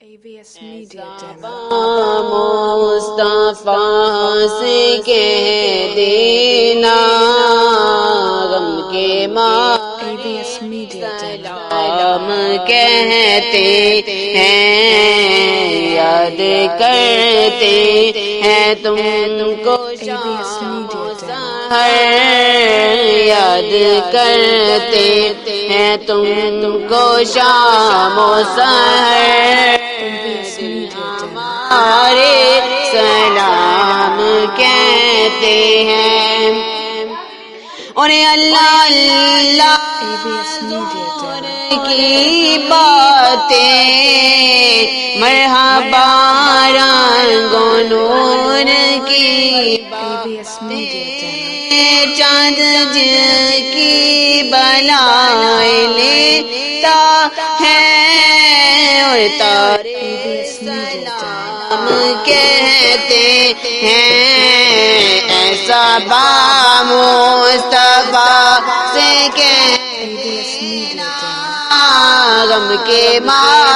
AVS Media Demo. مصطفیٰ سے کہہ دینا غم کے AVS Media Demo. سلام کہتے ہیں یاد کرتے ہیں تم کو AVS Media Demo. یاد کرتے ہیں تم کو شام و سحر AVS Media Demo. ہمارے سلام کہتے ہیں انہیں اللہ اللہ AVS Media Demo. کی باتیں مرحبا رنگوں نور کی AVS Media Demo. چاند جن کی بلائیں لیتا ہے اور تارے AVS Media Demo. سلام کہتے ہیں ایسا با مصطفیٰ سے کہہ AVS Media Demo. غم کے ماں